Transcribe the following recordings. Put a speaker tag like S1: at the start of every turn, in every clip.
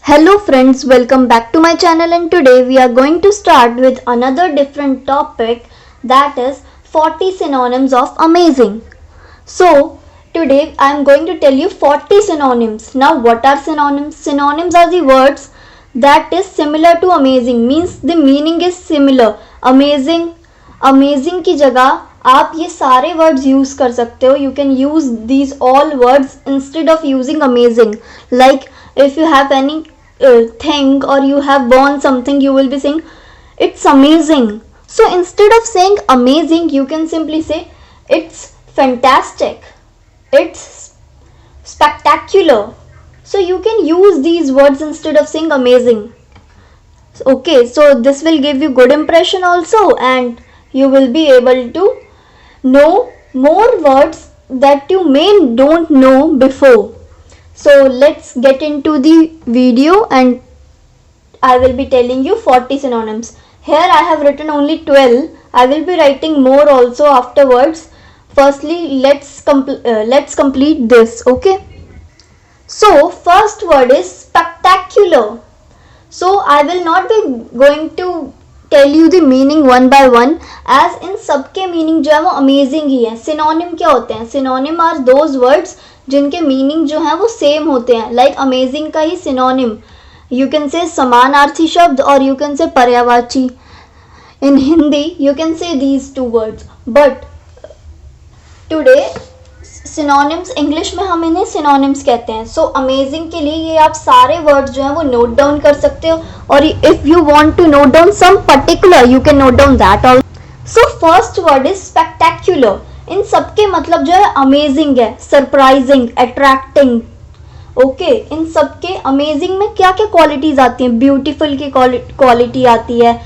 S1: Hello friends, welcome back to my channel, and today we are going to start with another different topic, that is 40 synonyms of amazing. So today I am going to tell you 40 synonyms. Now what are synonyms? Synonyms are the words that is similar to amazing, means the meaning is similar. Amazing की जगह आप ये सारे words use कर सकते हो. You can use these all words instead of using amazing. Like if you have any thing or you have won something, you will be saying it's amazing. So instead of saying amazing, you can simply say it's fantastic, it's spectacular. So you can use these words instead of saying amazing. Okay, so this will give you good impression also, and you will be able to know more words that you may don't know before. So let's get into the video and I will be telling you 40 synonyms. Here I have written only 12. I will be writing more also afterwards. Firstly, let's complete this, okay? So first word is spectacular. So I will not be going to tell you the meaning one by one, as in सबके meaning जो है वो amazing ही है. Synonym क्या होते हैं? Synonym are those words जिनके meaning जो है वो सेम होते हैं. लाइक अमेजिंग का ही सिनोनिम यू कैन से समानार्थी शब्द और यू कैन से पर्यायवाची. In Hindi you can say these two words, but today synonyms English में हम इन्हें सिनोनिम्स कहते हैं. सो अमेजिंग के लिए ये आप सारे वर्ड्स जो हैं वो नोट डाउन कर सकते हो, और if you want to note down some particular you can note down that also. So first word is spectacular. इन सबके मतलब जो है अमेजिंग है, सरप्राइजिंग, अट्रैक्टिंग. ओके, इन सबके अमेजिंग में क्या क्या क्वालिटीज आती हैं? ब्यूटीफुल की क्वालिटी आती है,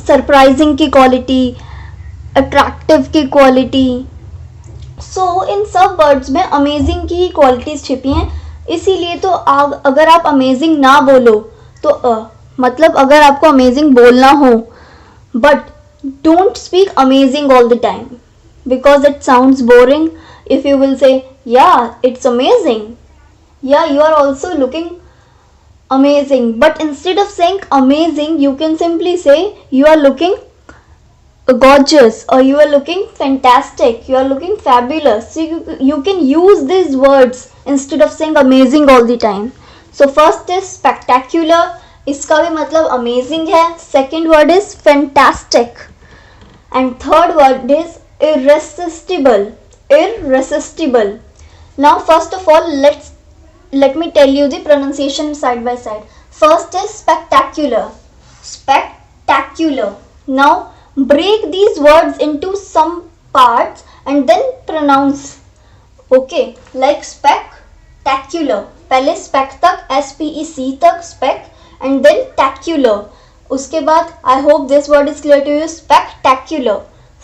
S1: सरप्राइजिंग की क्वालिटी, अट्रैक्टिव की क्वालिटी. सो इन सब वर्ड्स में अमेजिंग की ही क्वालिटीज छिपी हैं. इसीलिए तो अगर आप अमेजिंग ना बोलो तो मतलब अगर आपको अमेजिंग बोलना हो, but don't speak amazing all the time, because it sounds boring. If you will say yeah it's amazing, yeah you are also looking amazing, but instead of saying amazing you can simply say you are looking gorgeous, or you are looking fantastic, you are looking fabulous. So you can use these words instead of saying amazing all the time. So first is spectacular, इसका भी मतलब amazing है. Second word is fantastic, and third word is irresistible. Now first of all let me tell you the pronunciation side by side. First is spectacular. Now break these words into some parts and then pronounce. Okay, like spectacular, पहले spec तक, SPEC तक spec, and then tacular. उसके बाद I hope this word is clear to you.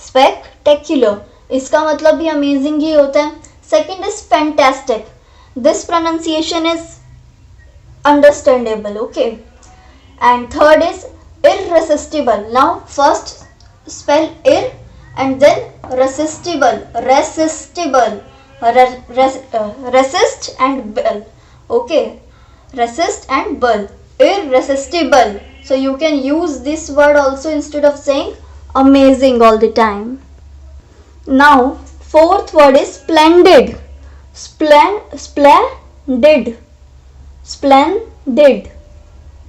S1: Spectacular, इसका मतलब भी amazing ही होता है. Second is fantastic. This pronunciation is understandable, okay. And third is irresistible. Now first spell ir and then resistible. Resist and ble, okay. Resist and ble, irresistible. So you can use this word also instead of saying amazing all the time. Now fourth word is splendid. Splendid.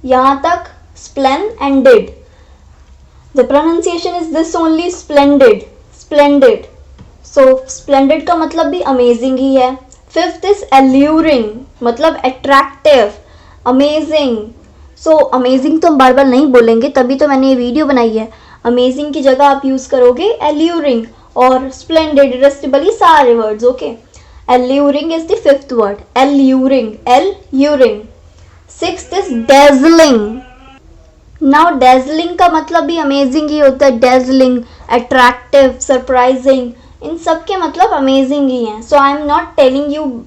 S1: यहाँ तक splen and did. The pronunciation is this only, splendid. So splendid का मतलब भी amazing ही है. Fifth is alluring, मतलब attractive, amazing. So amazing तो हम बार बार नहीं बोलेंगे, तभी तो मैंने ये वीडियो बनाई है. अमेजिंग की जगह आप यूज करोगे एल्यूरिंग और स्प्लेंडेड, इरेसिस्टिबल, ये सारे words, okay. Alluring is the fifth word. Alluring. Sixth is dazzling. Now dazzling का मतलब भी अमेजिंग ही होता है. डेजलिंग, अट्रैक्टिव, सरप्राइजिंग, इन सब के मतलब अमेजिंग ही हैं. So I am not telling you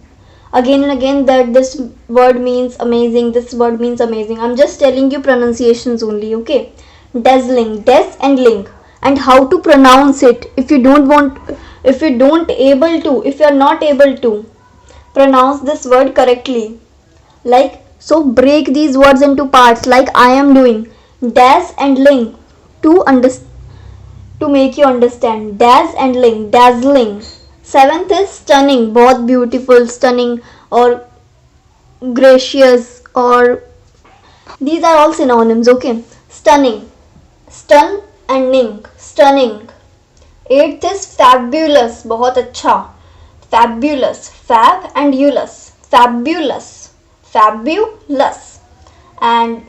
S1: again and again that this word means amazing, this word means amazing. I'm just telling you pronunciations only, okay. Dazzling, des and ling, and how to pronounce it. If you are not able to pronounce this word correctly, like So break these words into parts like I am doing. Dash and ling, to make you understand. Dash and ling, dazzling. Seventh is stunning, बहुत beautiful, stunning or gracious, or these are all synonyms. Okay, stunning, stun and ning, stunning. Eighth is fabulous, बहुत अच्छा, fabulous, fab and ulous, fabulous, fabulous. And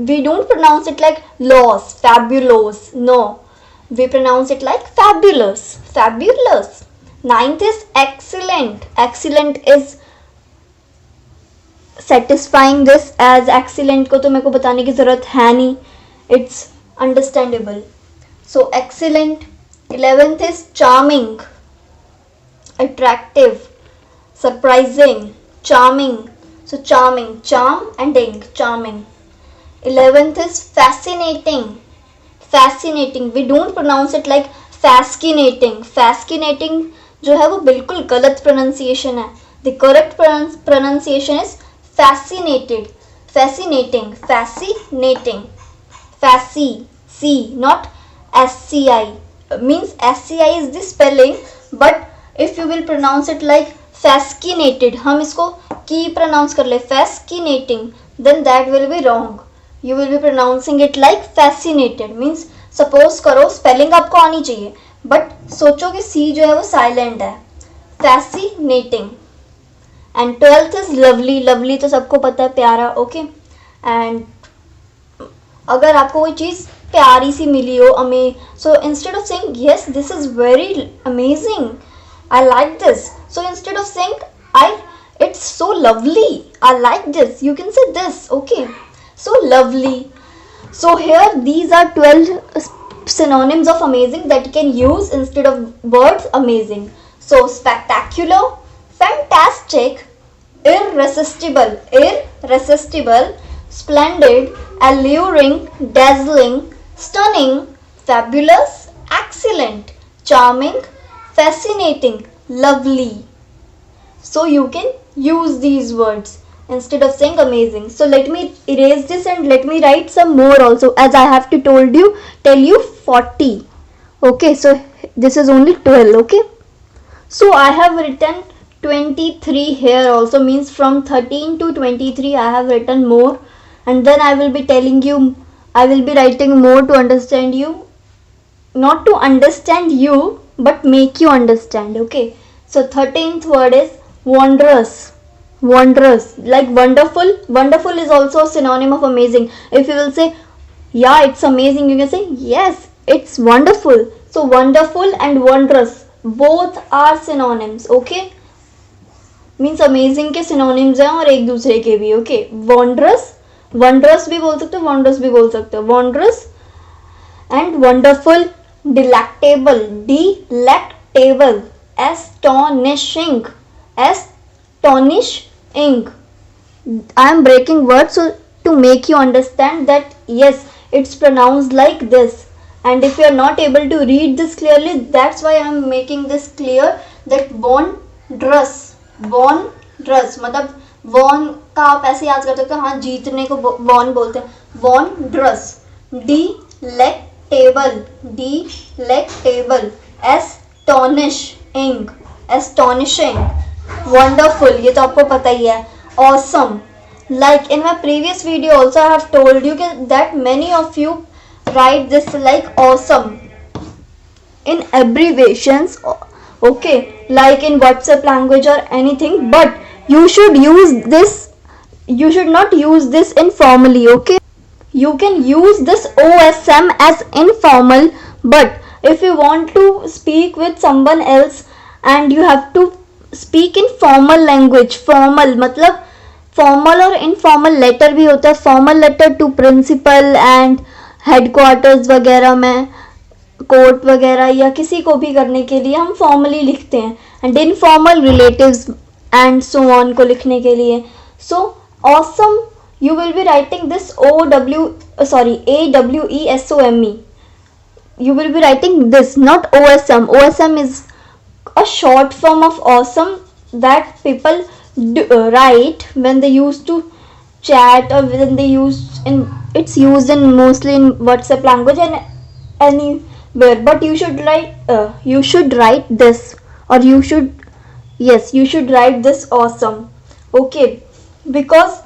S1: we don't pronounce it like loss, fabulous, no, we pronounce it like fabulous, fabulous. Ninth is excellent. Excellent is satisfying. This as excellent को तो मेरे को बताने की ज़रूरत है नहीं, it's understandable. So excellent. 11th is charming, attractive, surprising, charming. So charming, charm and ing, charming. 11th is fascinating. Fascinating, we don't pronounce it like fascinating. Fascinating जो है वो बिल्कुल गलत pronunciation है. The correct pronunciation is fascinated, fascinating, fascinating, fasci, c, not sci. Means sci is the spelling, but if you will pronounce it like fascinated, हम इसको की pronounce कर ले fascinating, then that will be wrong. You will be pronouncing it like fascinated. Means suppose करो spelling आपको आनी चाहिए, but सोचो कि c जो है वो silent है. Fascinating. And 12th is lovely. Lovely तो सबको पता है, प्यारा. Okay. And अगर आपको कोई चीज़ प्यारी सी मिली हो, so instead of saying yes this is very amazing, I like this, so instead of saying it's so lovely, I like this, you can say this. Okay, so lovely. So here these are 12 synonyms of amazing that you can use instead of words amazing. So spectacular, fantastic, irresistible, splendid, alluring, dazzling, stunning, fabulous, excellent, charming, fascinating, lovely. So you can use these words instead of saying amazing. So let me erase this and let me write some more also, as I have to tell you 40. Okay, so this is only 12. Okay, so I have written 23 here also, means from 13 to 23 I have written more, and then I will be writing more to understand you, not to understand you but make you understand. Okay, so 13th word is wondrous. Wondrous, like wonderful. Wonderful is also a synonym of amazing. If you will say yeah it's amazing, you can say yes it's wonderful. So wonderful and wondrous both are synonyms. Okay, means amazing के synonyms हैं और एक दूसरे के भी. Okay, wondrous भी बोल सकते हो, wondrous भी बोल सकते हो. Wondrous and wonderful. Delectable, astonishing. I am breaking words so to make you understand that yes it's pronounced like this, and if you are not able to read this clearly, that's why I am making this clear that wondrous मतलब von का आप ऐसे याद कर सकते हो. हाँ, जीतने को वॉन बोलते हैं, वॉन्ड्रस. डिलेक्टेबल, एस्टोनिशिंग, वंडरफुल, ये तो आपको पता ही है. Awesome, like in my previous video also I have told you that many of you write this like awesome in abbreviations. Okay, like in WhatsApp language or anything, but you should not use this informally. Okay, you can use this OSM as informal, but if you want to speak with someone else and you have to speak in formal language, formal मतलब formal और informal letter भी होता है. Formal letter to principal and headquarters वगैरह में, court वगैरह या किसी को भी करने के लिए हम फॉर्मली लिखते हैं, and informal relatives and so on को लिखने के लिए. So awesome you will be writing this AWESOME. You will be writing this, not OSM. OSM is a short form of awesome that people write when they used to chat, or within the use in it's used in mostly in WhatsApp language and anywhere. But you should write this, or you should write this awesome. Okay, because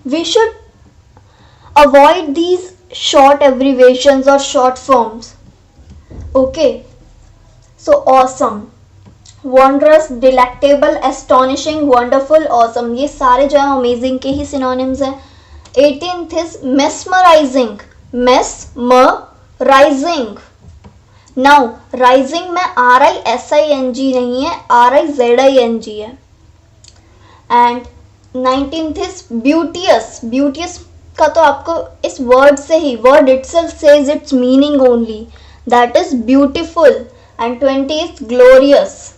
S1: we should avoid these short abbreviations or short forms. Okay, so awesome, wondrous, delectable, astonishing, wonderful, awesome, ये सारे जो है amazing के ही synonyms हैं. 18th is mesmerizing. Mesmerizing. Now rising में RISING नहीं है, RIZING है. And 19th is beauteous. Beauteous का तो आपको इस word से ही, word itself says its meaning only, that is beautiful. And 20 is glorious.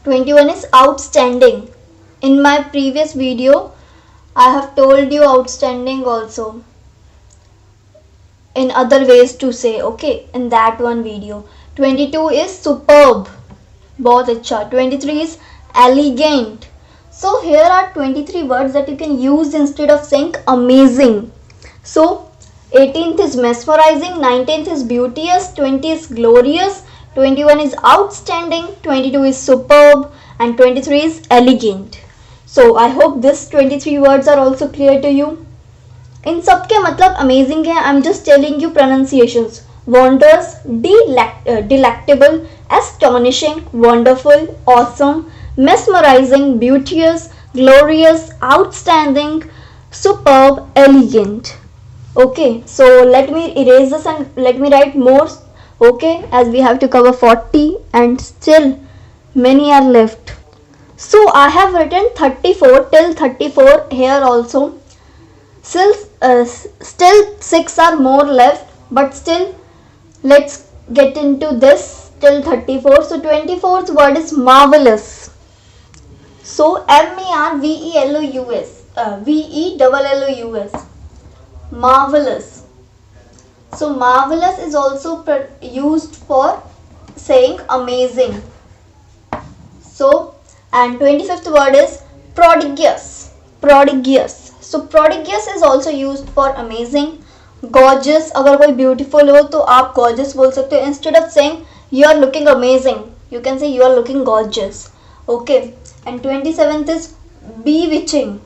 S1: 21 is outstanding. In my previous video I have told you outstanding also in other ways to say, okay, in that one video. 22 is superb, बहुत अच्छा. 23 is elegant. So here are 23 words that you can use instead of saying amazing. So 18th is mesmerizing, 19th is beauteous, 20 is glorious, 21 is outstanding, 22 is superb, and 23 is elegant. So I hope this 23 words are also clear to you. इन सब के मतलब amazing है. I am just telling you pronunciations. Wonders, delectable, astonishing, wonderful, awesome, mesmerizing, beauteous, glorious, outstanding, superb, elegant. Okay, so let me erase this and let me write more. Okay, as we have to cover 40 and still many are left. So I have written 34 till 34 here also. Still 6 are more left, but still let's get into this till 34. So 24th word is marvelous. So MERVELOUS, VELLOUS, marvelous. So marvelous is also used for saying amazing. So and 25th word is prodigious. So prodigious is also used for amazing. Gorgeous, अगर कोई beautiful हो तो आप gorgeous बोल सकते हो. Instead of saying you are looking amazing, you can say you are looking gorgeous. Okay, and 27th is bewitching.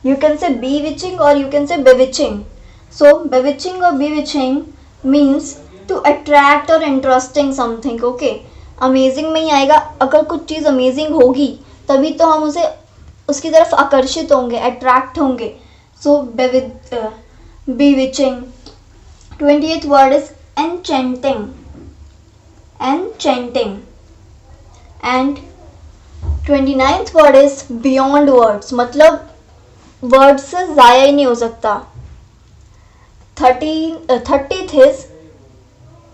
S1: You can say bewitching or you can say bewitching. So bewitching or bewitching means to attract or interesting something. Okay, amazing में ही आएगा. अगर कुछ चीज़ amazing होगी तभी तो हम उसे उसकी तरफ आकर्षित होंगे, अट्रैक्ट होंगे. सो bewitching. 28th word is enchanting. And 29th word is beyond words. मतलब वर्ड से ज़ाया ही नहीं हो सकता. 30th is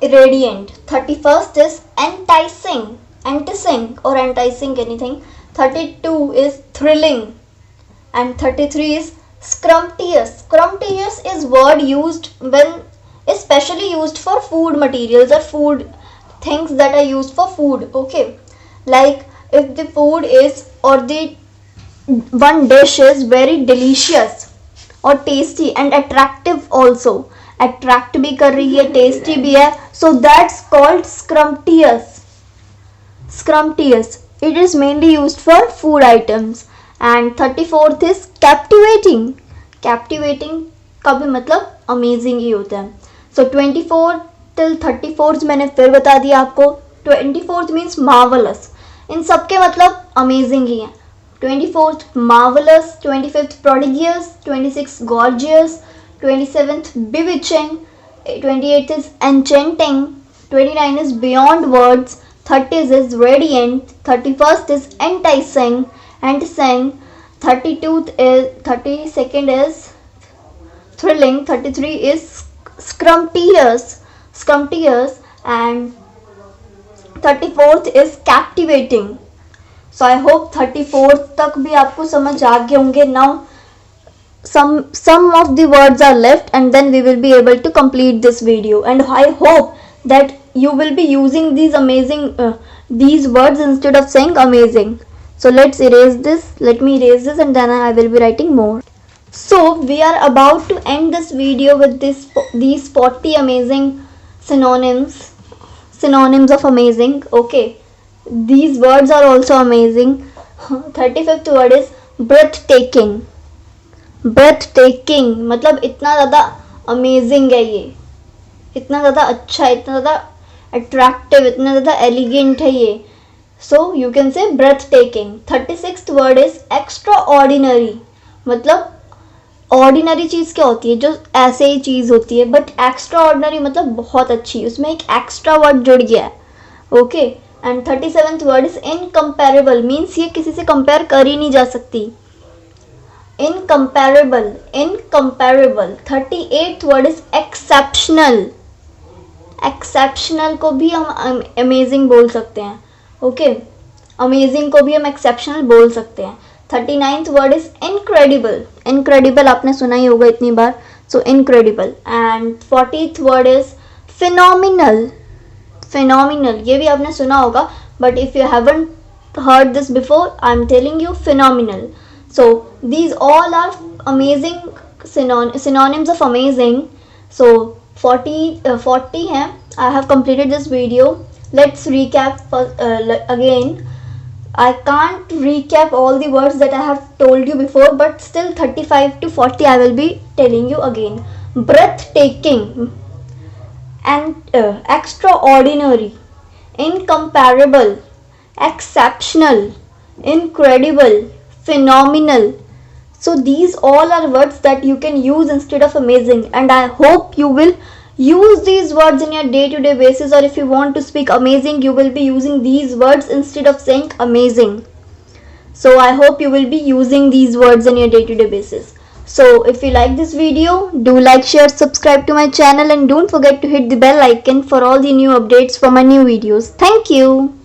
S1: radiant. 31st is enticing or enticing anything. 32 is thrilling, and 33 is scrumptious. Scrumptious is word used when especially used for food materials or food things that are used for food. Okay, like if the food is or the one dish is very delicious or tasty and attractive also. Attract भी कर रही है, tasty भी है, so that's called scrumptious. It is mainly used for food items. And 34th is captivating. का भी मतलब amazing ही होता है. So 24 till 34th मैंने फिर बता दिया आपको. 24th means marvelous. इन सब के मतलब amazing ही हैं. 24th marvelous, 25th prodigious, 26th gorgeous, 27th bewitching, 28th is enchanting, 29 is beyond words, 30th is radiant, 31st is enticing, 32nd is thrilling, 33 is scrumptious, and 34th is captivating. So I hope 34th तक भी आपको समझ आ गए होंगे. Now some of the words are left and then we will be able to complete this video, and I hope that you will be using these words instead of saying amazing. So let's erase this. Let me erase this and then I will be writing more. So we are about to end this video with these 40 amazing synonyms of amazing. Okay, these words are also amazing. 35th word is breathtaking. breathtaking मतलब इतना ज़्यादा amazing है ये, इतना ज़्यादा अच्छा, इतना ज़्यादा अट्रैक्टिव, इतना ज़्यादा एलिगेंट है ये. सो यू कैन से breathtaking. 36th word is extra ordinary. मतलब ऑर्डिनरी चीज़ क्या होती है, जो ऐसे ही चीज़ होती है, बट एक्स्ट्रा ऑर्डिनरी मतलब बहुत अच्छी, उसमें एक एक्स्ट्रा वर्ड जुड़ गया है. Okay. And 37th word is incomparable. Means ये किसी से कंपेयर कर ही नहीं जा सकती. Incomparable. 38th word is exceptional. Exceptional को भी हम अमेजिंग बोल सकते हैं. ओके. अमेजिंग को भी हम एक्सेप्शनल बोल सकते हैं. 39th word is incredible. Incredible आपने सुना ही होगा इतनी बार. So incredible. And 40th word is phenomenal. Phenomenal ये भी आपने सुना होगा, but if you haven't heard this before, I'm telling you phenomenal. So these all are amazing synonyms of amazing. So 40 हैं. I have completed this video. Let's recap again. I can't recap all the words that I have told you before, but still 35 to 40 I will be telling you again. Breathtaking and extraordinary, incomparable, exceptional, incredible, phenomenal. So these all are words that you can use instead of amazing, and I hope you will use these words in your day-to-day basis, or if you want to speak amazing, you will be using these words instead of saying amazing. So I hope you will be using these words in your day-to-day basis. So if you like this video, do like, share, subscribe to my channel, and don't forget to hit the bell icon for all the new updates for my new videos. Thank you.